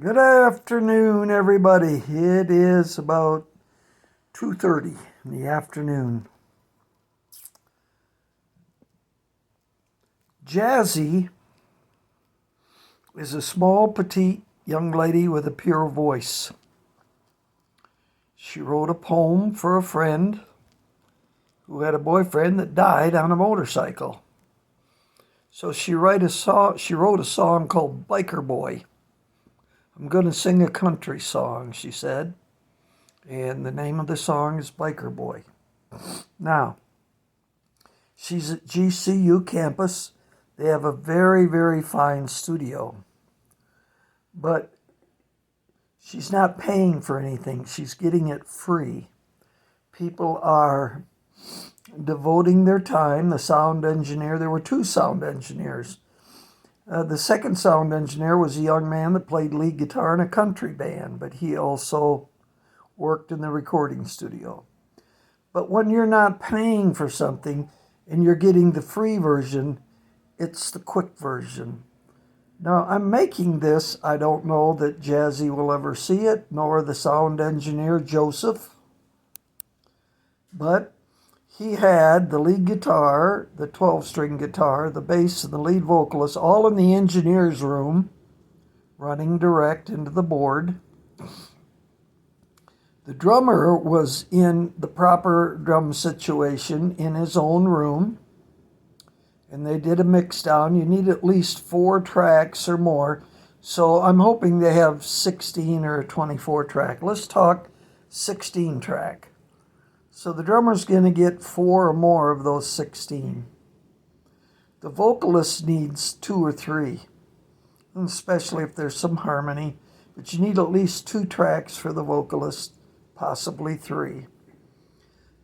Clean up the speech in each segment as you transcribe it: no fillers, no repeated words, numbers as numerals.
Good afternoon, everybody. It is about 2:30 in the afternoon. Jazzie is a small, petite young lady with a pure voice. She wrote a poem for a friend who had a boyfriend that died on a motorcycle. So she wrote a song called Biker Boy. I'm going to sing a country song, she said. And the name of the song is Biker Boy. Now, she's at GCU campus. They have a very, very fine studio. But she's not paying for anything. She's getting it free. People are devoting their time. The sound engineer, there were two sound engineers. The second sound engineer was a young man that played lead guitar in a country band, but he also worked in the recording studio. But when you're not paying for something and you're getting the free version, it's the quick version. Now, I'm making this. I don't know that Jazzie will ever see it, nor the sound engineer, Joseph. But he had the lead guitar, the 12-string guitar, the bass, and the lead vocalist all in the engineer's room, running direct into the board. The drummer was in the proper drum situation in his own room, and they did a mix down. You need at least 4 tracks or more, so I'm hoping they have 16 or a 24 track. Let's talk 16 track. So the drummer's going to get 4 or more of those 16. The vocalist needs 2 or 3, especially if there's some harmony, but you need at least 2 tracks for the vocalist, possibly 3.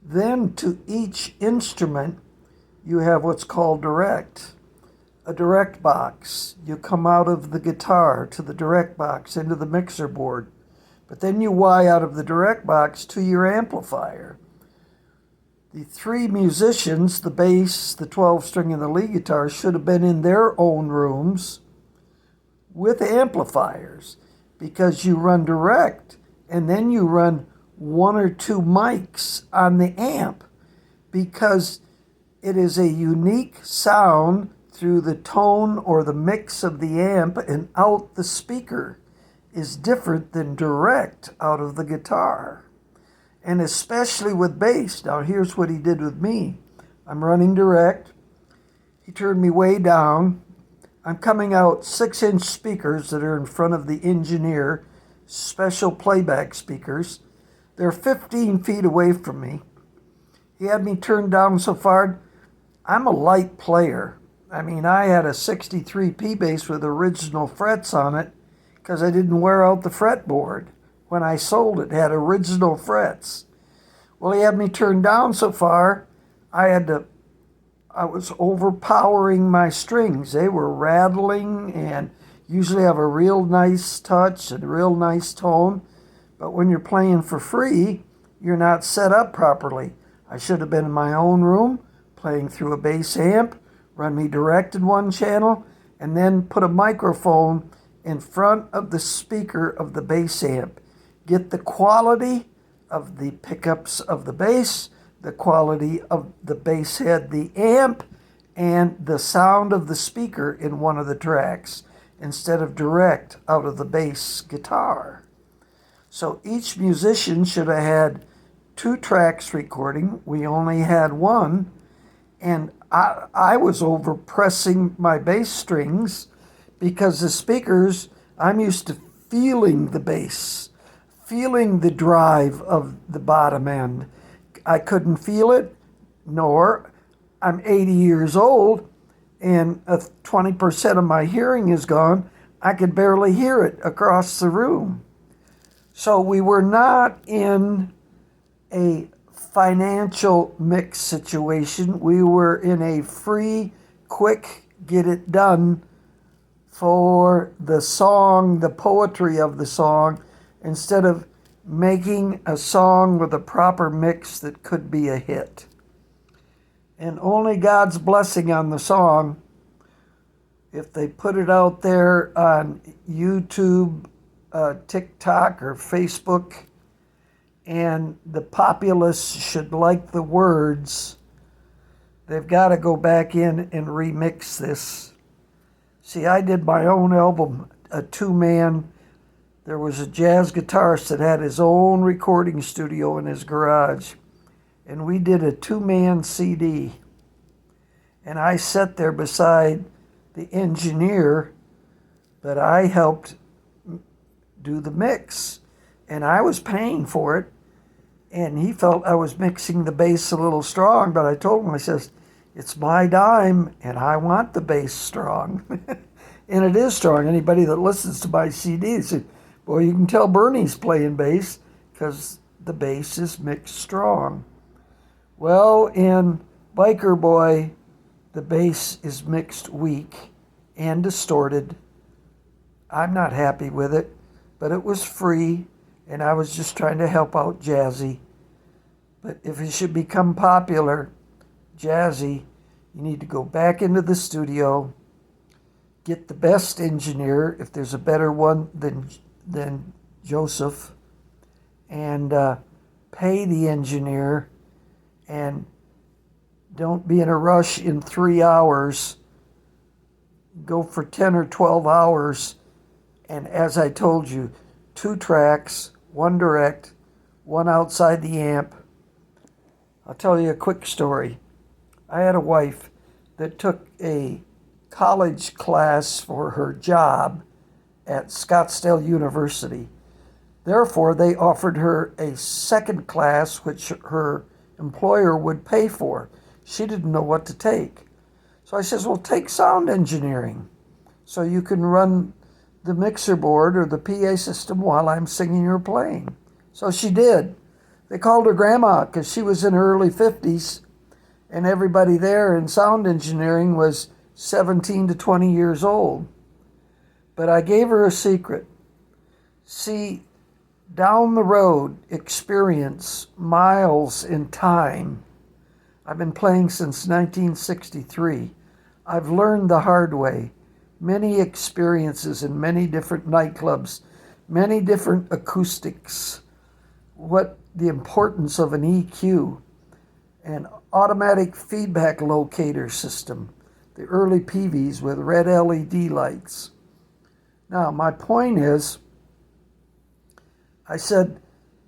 Then to each instrument, you have what's called a direct box. You come out of the guitar to the direct box into the mixer board, but then you Y out of the direct box to your amplifier. The 3 musicians, the bass, the 12-string, and the lead guitar, should have been in their own rooms with amplifiers, because you run direct and then you run 1 or 2 mics on the amp, because it is a unique sound through the tone or the mix of the amp and out the speaker is different than direct out of the guitar. And especially with bass. Now here's what he did with me. I'm running direct. He turned me way down. I'm coming out 6-inch speakers that are in front of the engineer, special playback speakers. They're 15 feet away from me. He had me turned down so far. I'm a light player. I mean, I had a 63 P bass with original frets on it because I didn't wear out the fretboard. When I sold it, had original frets. Well, he had me turned down so far, I was overpowering my strings. They were rattling and usually have a real nice touch and a real nice tone. But when you're playing for free, you're not set up properly. I should have been in my own room, playing through a bass amp, run me direct in one channel, and then put a microphone in front of the speaker of the bass amp. Get the quality of the pickups of the bass, the quality of the bass head, the amp, and the sound of the speaker in one of the tracks, instead of direct out of the bass guitar. So each musician should have had 2 tracks recording. We only had 1, and I was overpressing my bass strings because the speakers, I'm used to feeling the bass, feeling the drive of the bottom end. I couldn't feel it, nor I'm 80 years old, and 20% of my hearing is gone. I could barely hear it across the room. So we were not in a financial mix situation. We were in a free, quick, get it done for the song, the poetry of the song, instead of making a song with a proper mix that could be a hit. And only God's blessing on the song, if they put it out there on YouTube, TikTok or Facebook, and the populace should like the words, they've got to go back in and remix this. See, I did my own album, a two-man. There was a jazz guitarist that had his own recording studio in his garage, and we did a two-man CD. And I sat there beside the engineer, but I helped do the mix, and I was paying for it. And he felt I was mixing the bass a little strong, but I told him, I says, it's my dime, and I want the bass strong. And it is strong. Anybody that listens to my CD says, boy, you can tell Bernie's playing bass because the bass is mixed strong. Well, in Biker Boy, the bass is mixed weak and distorted. I'm not happy with it, but it was free, and I was just trying to help out Jazzie. But if it should become popular, Jazzie, you need to go back into the studio, get the best engineer, if there's a better one than Joseph, and pay the engineer, and don't be in a rush in 3 hours. Go for 10 or 12 hours, and as I told you, 2 tracks, 1 direct, 1 outside the amp. I'll tell you a quick story. I had a wife that took a college class for her job at Scottsdale University. Therefore, they offered her a second class, which her employer would pay for. She didn't know what to take. So I says, well, take sound engineering so you can run the mixer board or the PA system while I'm singing or playing. So she did. They called her grandma because she was in her early 50s, and everybody there in sound engineering was 17 to 20 years old. But I gave her a secret. See, down the road, experience, miles in time. I've been playing since 1963. I've learned the hard way. Many experiences in many different nightclubs, many different acoustics, what the importance of an EQ, an automatic feedback locator system, the early PVs with red LED lights. Now, my point is, I said,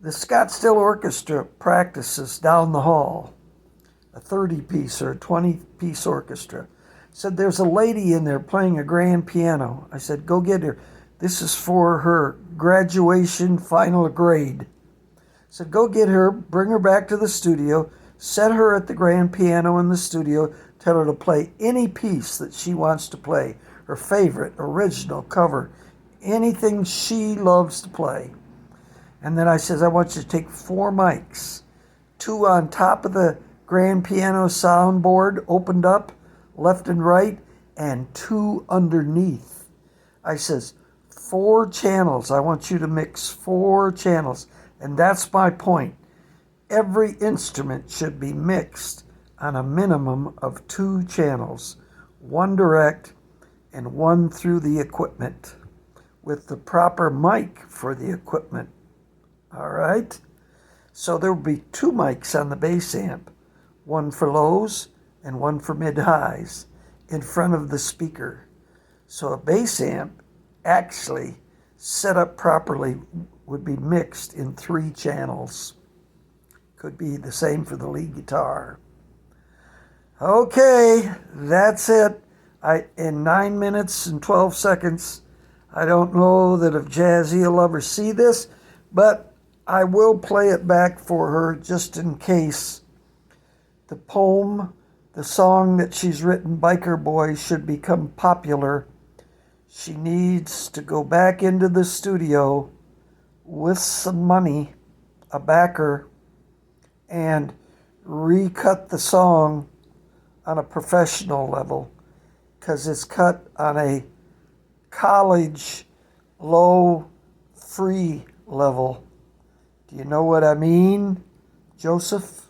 the Scottsdale Orchestra practices down the hall, a 30-piece or a 20-piece orchestra. Said, there's a lady in there playing a grand piano. I said, go get her. This is for her graduation final grade. Said, go get her, bring her back to the studio, set her at the grand piano in the studio, tell her to play any piece that she wants to play, her favorite, original, cover, anything she loves to play. And then I says, I want you to take 4 mics, 2 on top of the grand piano soundboard, opened up, left and right, and 2 underneath. I says, 4 channels. I want you to mix 4 channels. And that's my point. Every instrument should be mixed on a minimum of 2 channels, 1 direct and 1 through the equipment, with the proper mic for the equipment. All right? So there will be 2 mics on the bass amp, 1 for lows and 1 for mid-highs in front of the speaker. So a bass amp actually set up properly would be mixed in 3 channels. Could be the same for the lead guitar. Okay, that's it. In 9 minutes and 12 seconds, I don't know that if Jazzie will ever see this, but I will play it back for her just in case. The poem, the song that she's written, Biker Boy, should become popular. She needs to go back into the studio with some money, a backer, and recut the song on a professional level, because it's cut on a college low free level. Do you know what I mean, Joseph?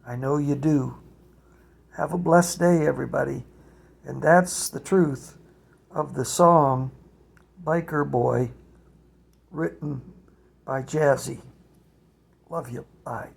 I know you do. Have a blessed day, everybody. And that's the truth of the song Biker Boy. written by Jazzie. Love you. Bye.